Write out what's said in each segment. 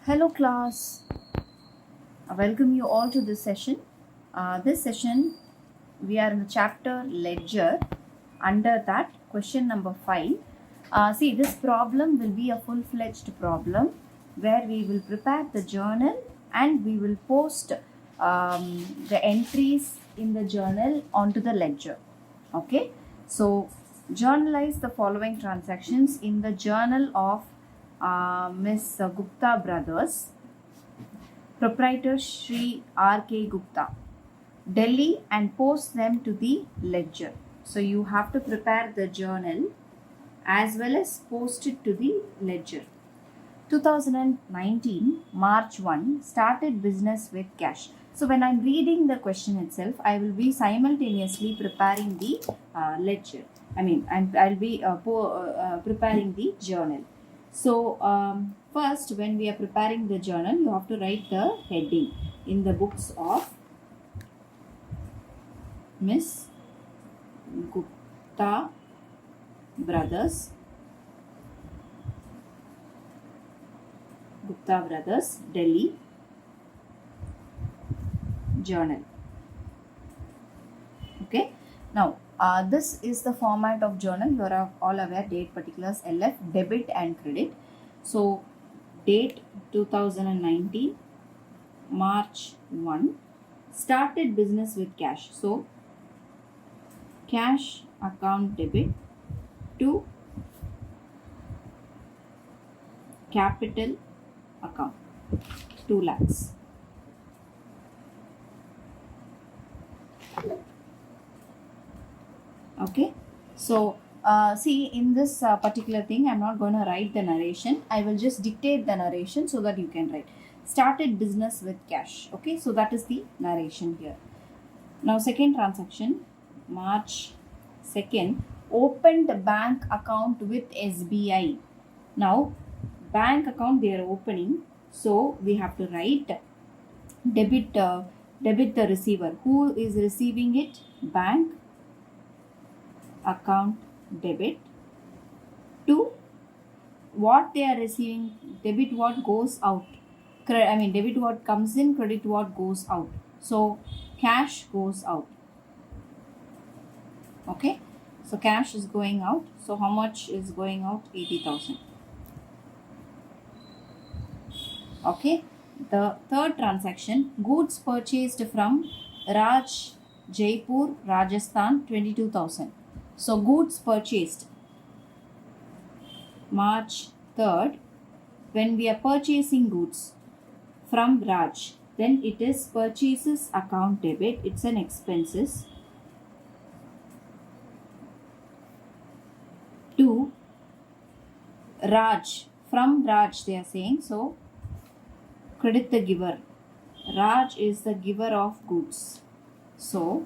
Hello, class. I welcome you all to this session. This session, we are in the chapter Ledger. Under that, question number 5. See, this problem will be a full-fledged problem where we will prepare the journal and we will post the entries in the journal onto the ledger. Okay, so journalize the following transactions in the journal of Miss Gupta Brothers, proprietor Sri R.K. Gupta, Delhi, and post them to the ledger. So you have to prepare the journal as well as post it to the ledger. 2019 March 1 started business with cash. So when I'm reading the question itself, I will be simultaneously preparing the ledger. I'll be preparing the journal. So first, when we are preparing the journal, you have to write the heading in the books of Miss Gupta Brothers. Gupta Brothers, Delhi, journal. Okay. Now, this is the format of journal. You are all aware, date, particulars, LF, debit and credit. So, date 2019, March 1, started business with cash. So, cash account debit to capital account, 2 lakhs. Okay, so see, in this particular thing, I'm not going to write the narration. I will just dictate the narration so that you can write. Started business with cash. Okay, so that is the narration here. Now, second transaction, March 2nd, opened bank account with SBI. Now, bank account they are opening, so we have to write debit the receiver. Who is receiving it? Bank account debit to what they are receiving. Debit what goes out. Debit what comes in, credit what goes out. So cash goes out. Okay, so cash is going out. So how much is going out? 80,000. Okay, the third transaction, goods purchased from Raj, Jaipur, Rajasthan, 22,000. So goods purchased March 3rd, when we are purchasing goods from Raj, then it is purchases account debit. It's an expenses to Raj. From Raj they are saying, so credit the giver. Raj is the giver of goods. So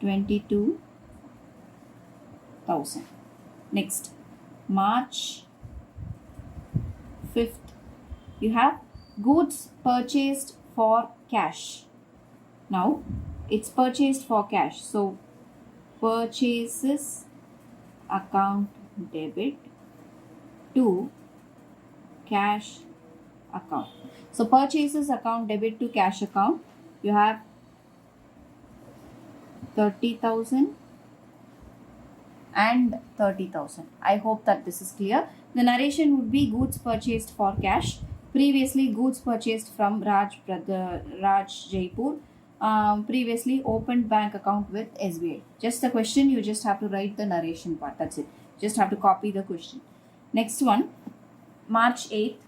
22,000. Next, March 5th, you have goods purchased for cash. Now, it's purchased for cash. So, purchases account debit to cash account. So, purchases account debit to cash account, you have 30,000 and 30,000. I hope that this is clear. The narration would be goods purchased for cash. Previously, goods purchased from Raj Jaipur. Previously, opened bank account with SBI. Just the question, you just have to write the narration part. That's it. Just have to copy the question. Next one, March 8th,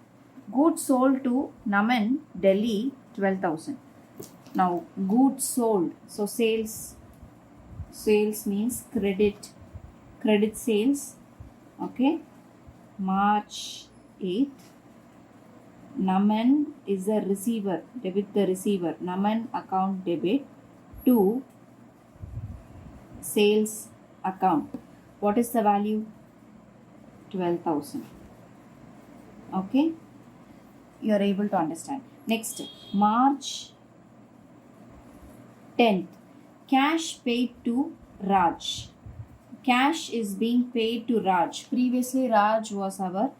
goods sold to Naman, Delhi, 12,000. Now, goods sold. So, sales means credit sales. Okay, March 8th, Naman is a receiver, debit the receiver. Naman account debit to sales account. What is the value? 12,000. Okay, you are able to understand. Next, March 10th, cash paid to Raj. Cash is being paid to Raj. Previously, Raj was our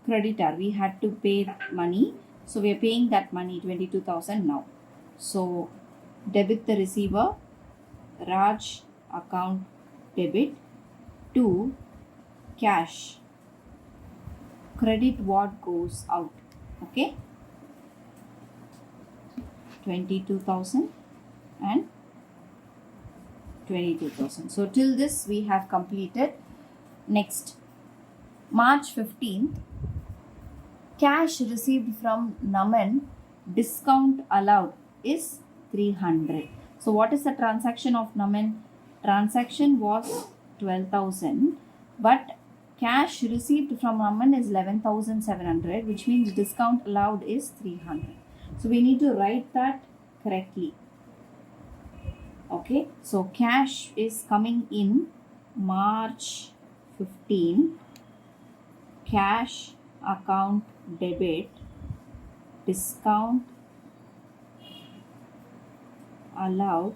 creditor. We had to pay money. So we are paying that money, 22,000 now. So debit the receiver, Raj account debit to cash. Credit what goes out. Okay. 22,000 and 22,000. So till this we have completed. Next, March 15th, cash received from Naman, discount allowed is 300. So what is the transaction of Naman? Transaction was 12,000, but cash received from Naman is 11,700, which means discount allowed is 300. So we need to write that correctly. Okay, so cash is coming in March 15, cash account debit, discount allowed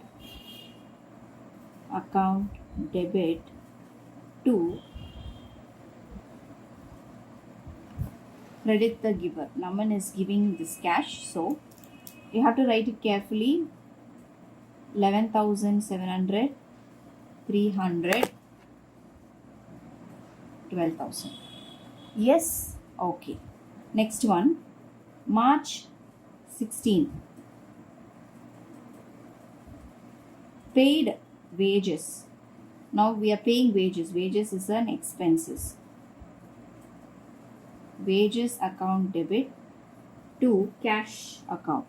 account debit to credit the giver. Naman is giving this cash, so you have to write it carefully. 11,700, 300, 12,000. Yes, okay. Next one, March 16. Paid wages. Now we are paying wages. Wages is an expenses. Wages account debit to cash account.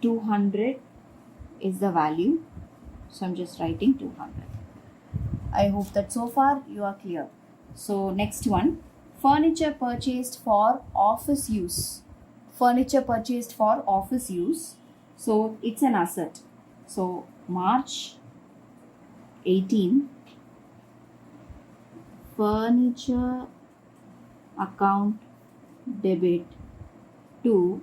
200 is the value. So I'm just writing 200. I hope that so far you are clear. So next one, furniture purchased for office use. Furniture purchased for office use. So it's an asset. So March 18, furniture account debit to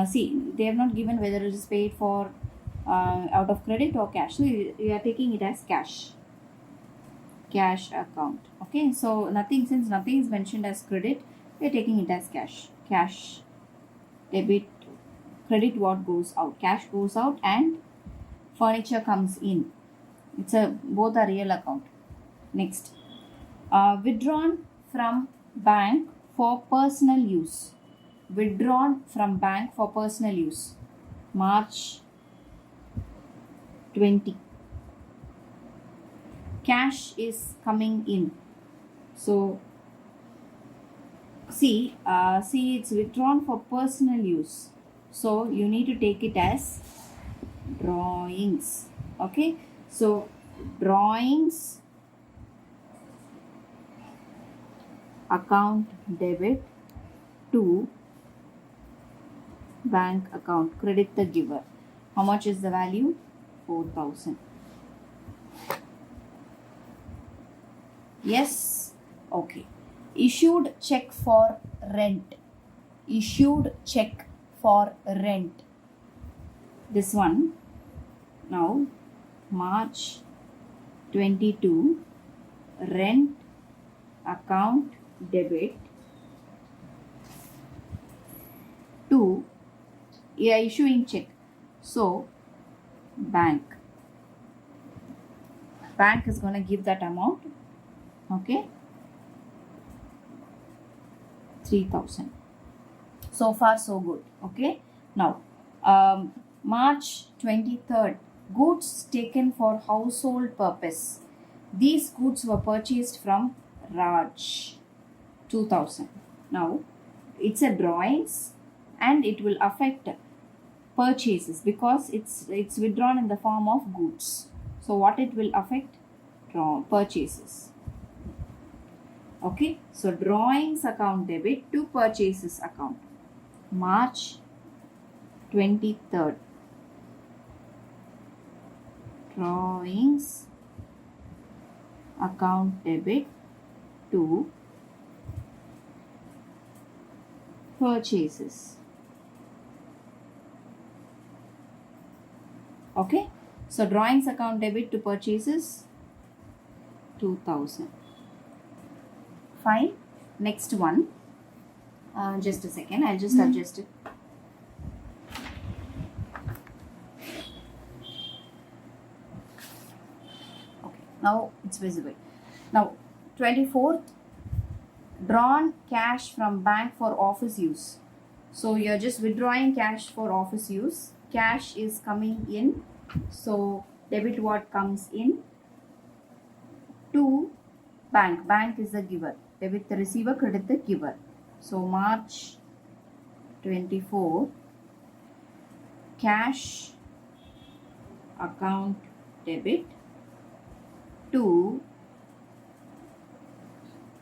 see, they have not given whether it is paid for out of credit or cash. So you are taking it as cash. Cash account. Okay, so since nothing is mentioned as credit, we are taking it as cash. Cash debit, credit what goes out. Cash goes out and furniture comes in. Both are real account. Next, withdrawn from bank for personal use. Withdrawn from bank for personal use. March 20. Cash is coming in. So see it's withdrawn for personal use. So you need to take it as drawings. Okay. So drawings account debit to bank account, credit the giver. How much is the value? 4,000. Yes, okay. Issued check for rent. Issued check for rent. This one, now March 22, rent account debit to, you are issuing check. So bank is going to give that amount. Okay, 3,000. So far so good. Okay, now March 23rd, goods taken for household purpose. These goods were purchased from Raj, 2,000. Now it's a drawings and it will affect purchases because it's withdrawn in the form of goods. So what it will affect? Purchases. Okay, so drawings account debit to purchases account. March 23rd. Drawings account debit to purchases. Okay, so drawings account debit to purchases 2,000. Fine. Next one. Just a second. I'll just adjust it. Okay. Now it's visible. Now 24th. Drawn cash from bank for office use. So you're just withdrawing cash for office use. Cash is coming in. So debit what comes in to bank. Bank is the giver. Debit the receiver, credit the giver. So March 24, cash account debit to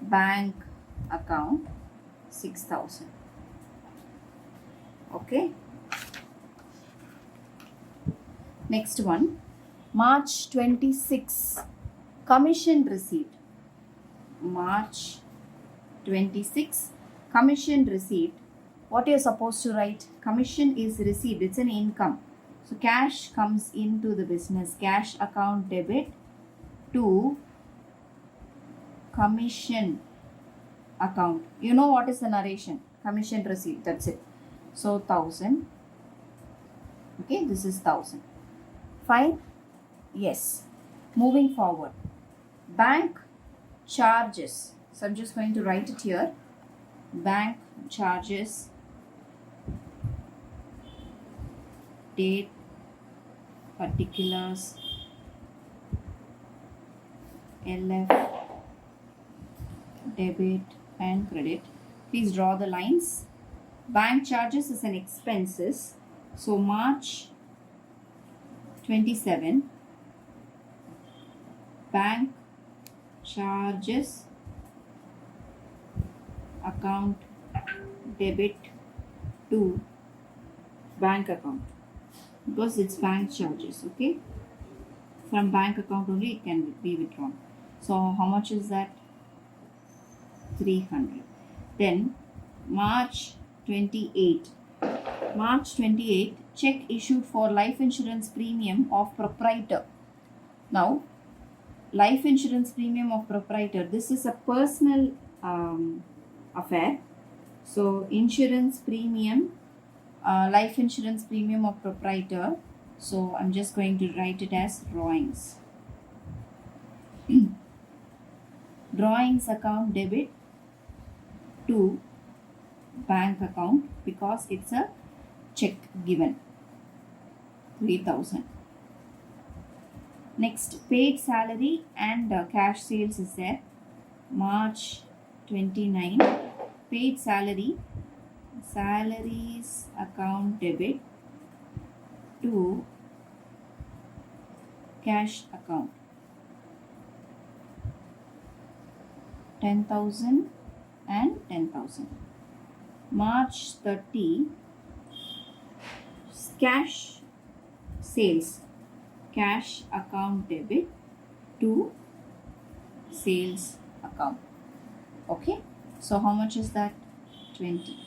bank account 6,000. Okay. Next one, March 26, commission received. March 26, commission received. What you're supposed to write? Commission is received. It's an income. So cash comes into the business. Cash account debit to commission account. You know what is the narration? Commission received. That's it. So 1,000. Okay, this is 1,000. Fine. Yes. Moving forward. Bank charges. So I'm just going to write it here. Bank charges. Date. Particulars. LF. Debit and credit. Please draw the lines. Bank charges is an expenses. So March 27, bank charges account debit to bank account, because it's bank charges. Okay, from bank account only it can be withdrawn. So how much is that? 300. Then March 28, check issued for life insurance premium of proprietor. Now, life insurance premium of proprietor, this is a personal affair. So, insurance premium, life insurance premium of proprietor. So, I'm just going to write it as drawings. Drawings account debit to bank account because it's a check given. 3,000. Next, paid salary and cash sales is there. March 29, paid salary, salaries account debit to cash account. 10,000 and 10,000. March 30, cash sales, cash account debit to sales account. Okay, so how much is that? 20.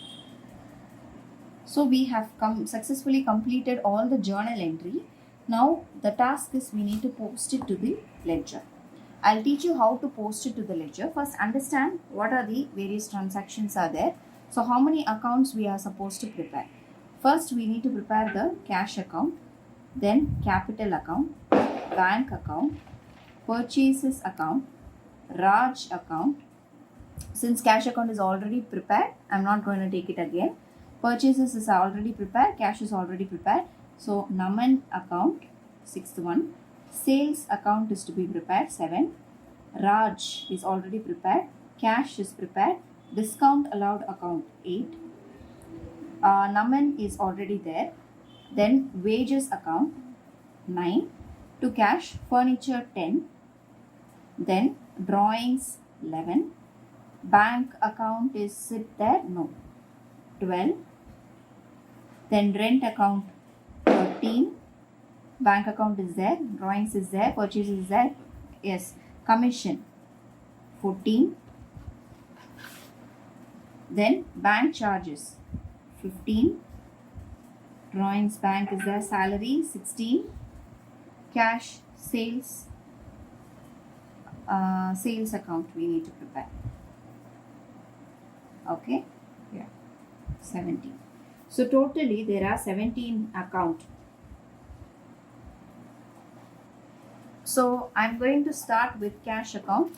So we have successfully completed all the journal entry. Now the task is we need to post it to the ledger. I'll teach you how to post it to the ledger. First, understand what are the various transactions are there. So how many accounts we are supposed to prepare? First, we need to prepare the cash account, then capital account, bank account, purchases account, Raj account. Since cash account is already prepared, I'm not going to take it again. Purchases is already prepared, cash is already prepared. So Naman account, 6th one. Sales account is to be prepared, 7. Raj is already prepared. Cash is prepared. Discount allowed account, 8. Naman is already there. Then wages account, 9. To cash, furniture, 10. Then drawings, 11. Bank account is sit there, no, 12. Then rent account, 13. Bank account is there, drawings is there, purchase is there, yes. Commission, 14. Then bank charges, 15. Drawings bank is there, salary, 16. Cash sales sales account we need to prepare. Okay, yeah, 17. So totally there are 17 account. So I'm going to start with cash account.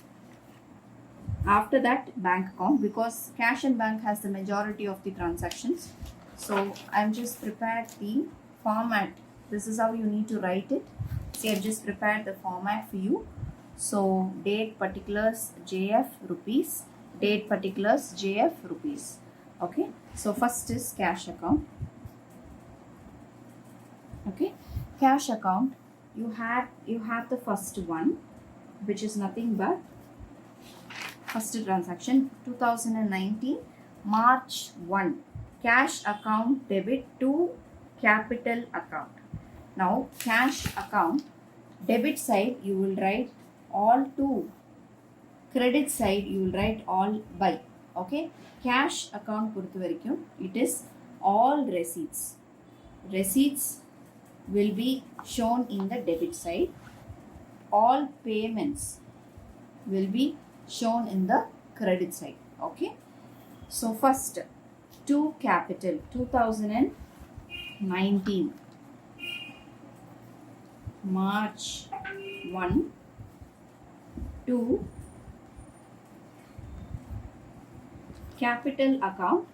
After that, bank account, because cash and bank has the majority of the transactions. So I'm just prepared the format. This is how you need to write it. See, I've just prepared the format for you. So date particulars JF rupees, date particulars JF rupees. Okay. So first is cash account. Okay. Cash account. You have the first one, which is nothing but first transaction 2019 March 1, cash account debit to capital account. Now cash account debit side you will write all to, credit side you will write all by. Okay, cash account பொறுத்த வரைக்கும் it is all receipts will be shown in the debit side, all payments will be shown in the credit side. Okay, so first to capital 2019 March 1 to capital account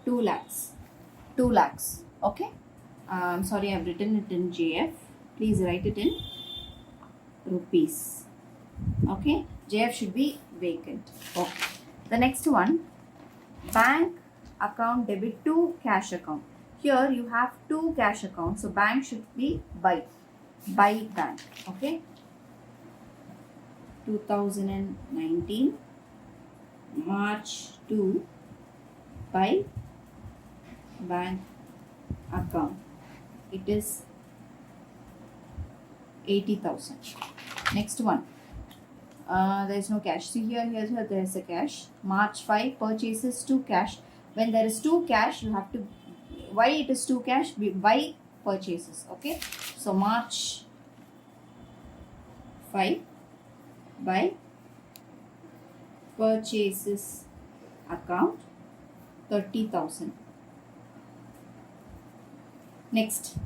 2 lakhs. Okay, sorry, I've written it in JF. Please write it in rupees. Okay, JF should be vacant. Okay, the next one, bank account debit to cash account. Here you have two cash accounts, so bank should be by bank. Okay, 2019 March 2 by bank account. It is 80,000. Next one, there is no cash. See here there is a cash. March 5 purchases to cash. When there is two cash, you have to, why it is two cash, by purchases. Okay, so March 5 by purchases account 30,000. Next,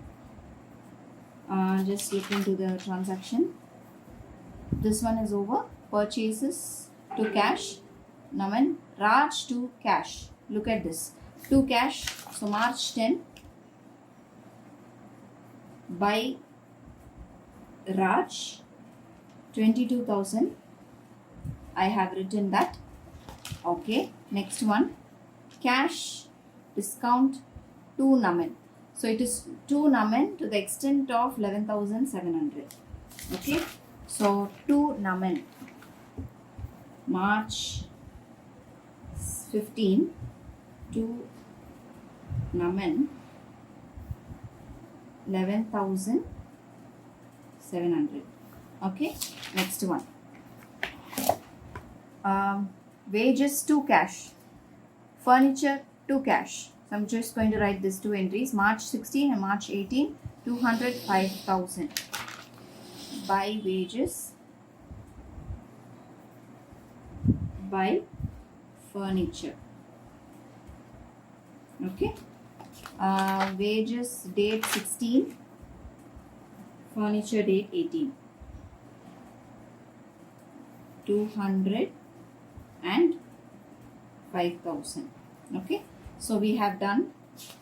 just look into the transaction. This one is over. Purchases to cash. Naman, Raj to cash. Look at this. To cash. So March 10 by Raj 22,000. I have written that. Okay. Next one. Cash discount to Naman. So it is to Naman to the extent of 11,700. Okay. So to Naman March 15 to Naman 11,700. Okay, next one, wages to cash, furniture to cash. So I'm just going to write these two entries, March 16 and March 18, 205,000 by wages, by furniture. Okay, wages date 16, furniture date 18, 205,000. Okay, so we have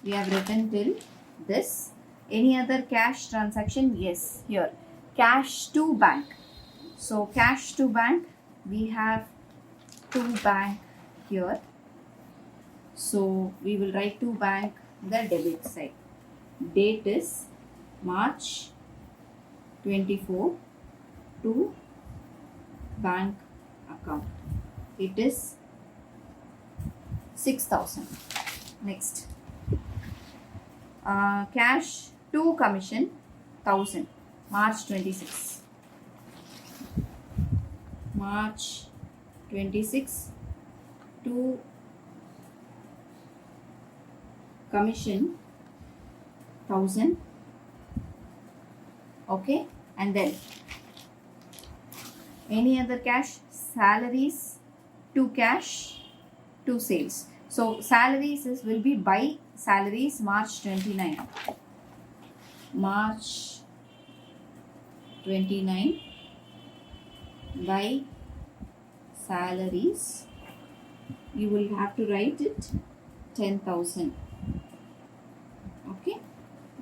written till this. Any other cash transaction? Yes, here cash to bank. So cash to bank, we have to bank here. So we will write to bank the debit side. Date is March 24 to bank account. It is 6,000. Next, cash to commission 1,000. March 26. March 26 to commission 1,000. Okay, and then Any other cash? Salaries, to cash, to sales. So salaries will be by salaries March 29. March 29 by salaries. You will have to write it 10,000. Okay.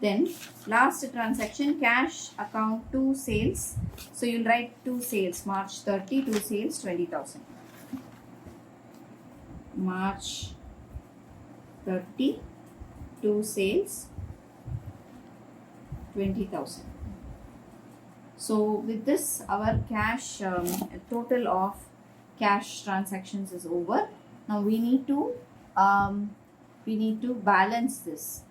Then last transaction, cash account to sales. So you'll write to sales March 30, to sales 20,000. March 30 to sales 20,000. So with this, our cash total of cash transactions is over. Now we need to balance this.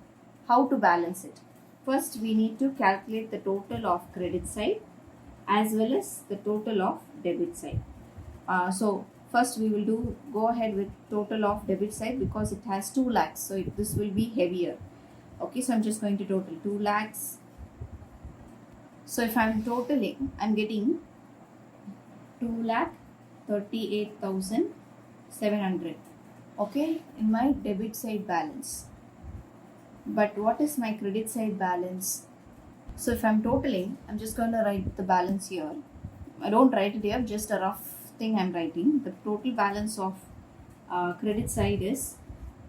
How to balance it? First, we need to calculate the total of credit side as well as the total of debit side. So first we will go ahead with total of debit side because it has 2 lakhs. So this will be heavier. Okay, so I'm just going to total 2 lakhs. So if I'm totaling, I'm getting 2,38,700. Okay, in my debit side balance. But what is my credit side balance? So if I'm totaling, I'm just going to write the balance here. I don't write it here, just a rough thing I'm writing. The total balance of credit side is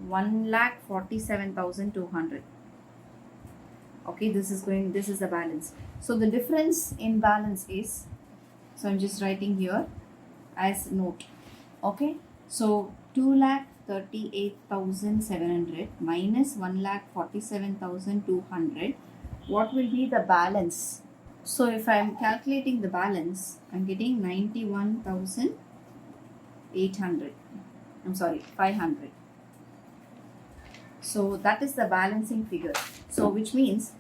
1,47,200. Okay, this is the balance. So the difference in balance is, so I'm just writing here as note. Okay, so 2,38,700 minus 1,47,200. What will be the balance? So if I'm calculating the balance, I'm getting 91,800. I'm sorry, 500. So that is the balancing figure. So which means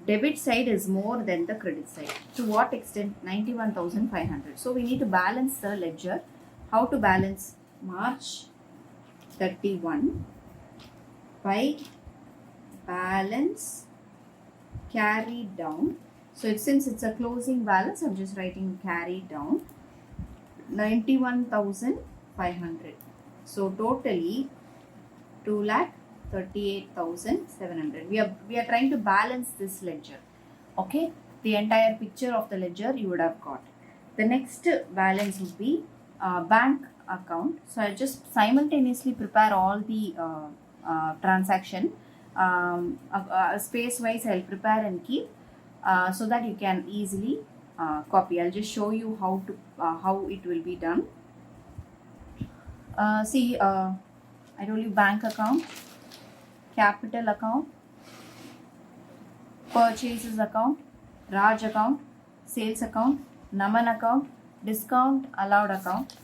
debit side is more than the credit side. To what extent? 91,500. So we need to balance the ledger. How to balance? March 31 by balance carried down. So since it's a closing balance, I'm just writing carried down 91,500. So totally 2,38,700. We are trying to balance this ledger. Okay, the entire picture of the ledger you would have got. The next balance would be bank account. So I just simultaneously prepare all the transaction. Space wise I'll prepare and keep so that you can easily copy. I'll just show you how it will be done. See, I told you bank account, capital account, purchases account, Raj account, sales account, Naman account, discount allowed account.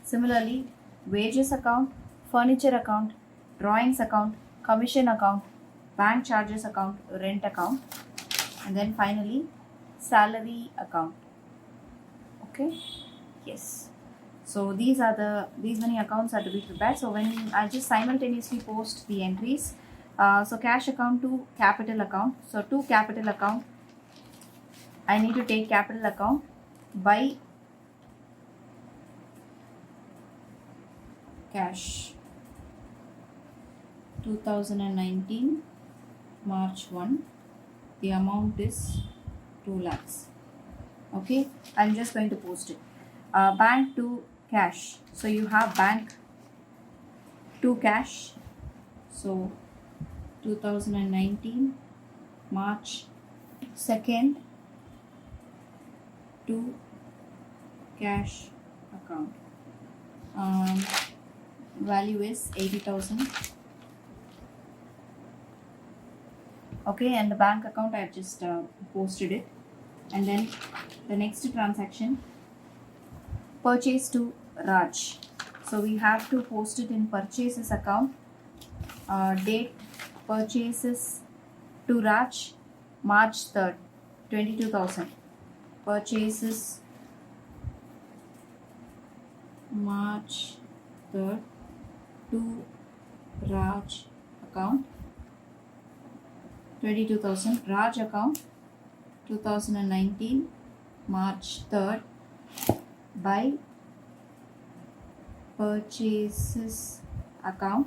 Similarly, wages account, furniture account, drawings account, commission account, bank charges account, rent account, and then finally salary account. Okay, yes. So these many accounts are to be prepared. So when I just simultaneously post the entries, so cash account to capital account. So to capital account, I need to take capital account by cash 2019 March 1. The amount is 2 lakhs. Okay, I'm just going to post it. Bank to cash. So you have bank to cash. So 2019 March 2nd to cash account. Value is 80,000. Okay, and the bank account I have just posted it. And then the next transaction, purchase to Raj. So we have to post it in purchases account. Date purchases to Raj March 3rd, 22,000. Purchases March 3rd to Raj account 22,000. Raj account 2019 March 3rd by purchases account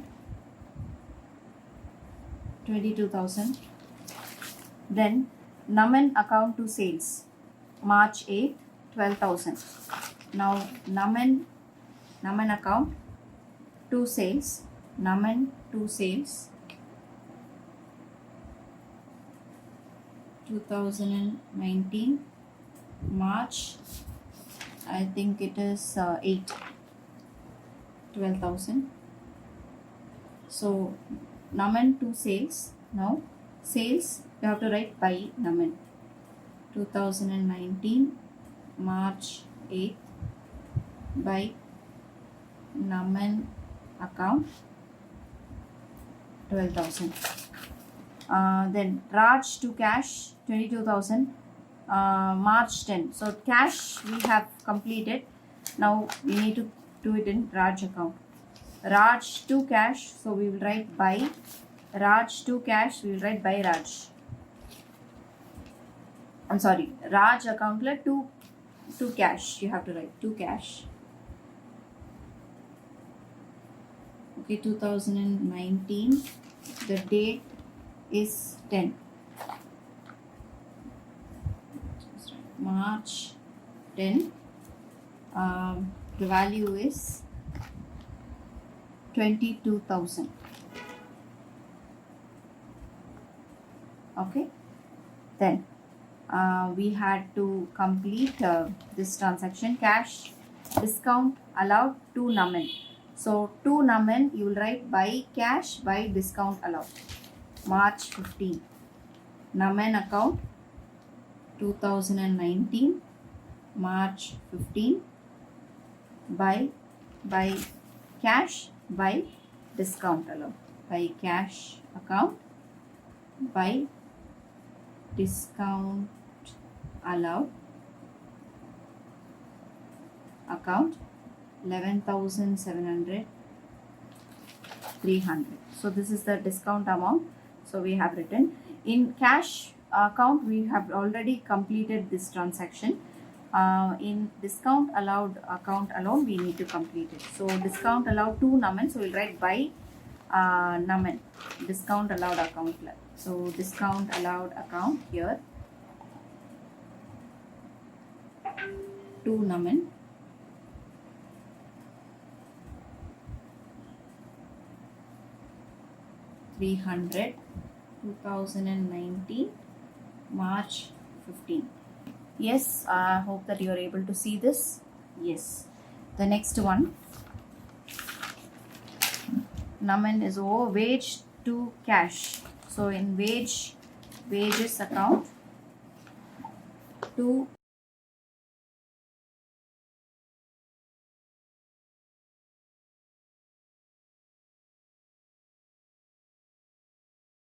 22,000. Then Naman account to sales March 8th 12,000. Now Naman account to sales, Naman to sales 2019 March, I think it is 8, 12,000. So Naman to sales. Now sales you have to write by Naman 2019 March 8th by Naman account 12,000. Then Raj to cash 22,000 March 10. So cash we have completed. Now we need to do it in Raj account. Raj to cash, so we will write by Raj to cash, we will write by Raj. I'm sorry, Raj account to cash, you have to write to cash. Okay, 2019, the date is 10. March 10. The value is 22,000. Okay, then we had to complete this transaction. Cash discount allowed to Naman. So to Naman you will write by cash by discount allowed. March 15. Naman account 2019 March 15 by cash by discount allowed. By cash account by discount allowed account 11,700 300. So this is the discount amount. So we have written in cash account we have already completed this transaction. In discount allowed account alone we need to complete it. So discount allowed to Naman, so we'll write by Naman, discount allowed account. So discount allowed account here to Naman, $300, 2019 March 15. Yes, I hope that you are able to see this. Yes. The next one, Naman is over wage to cash. So in wages account to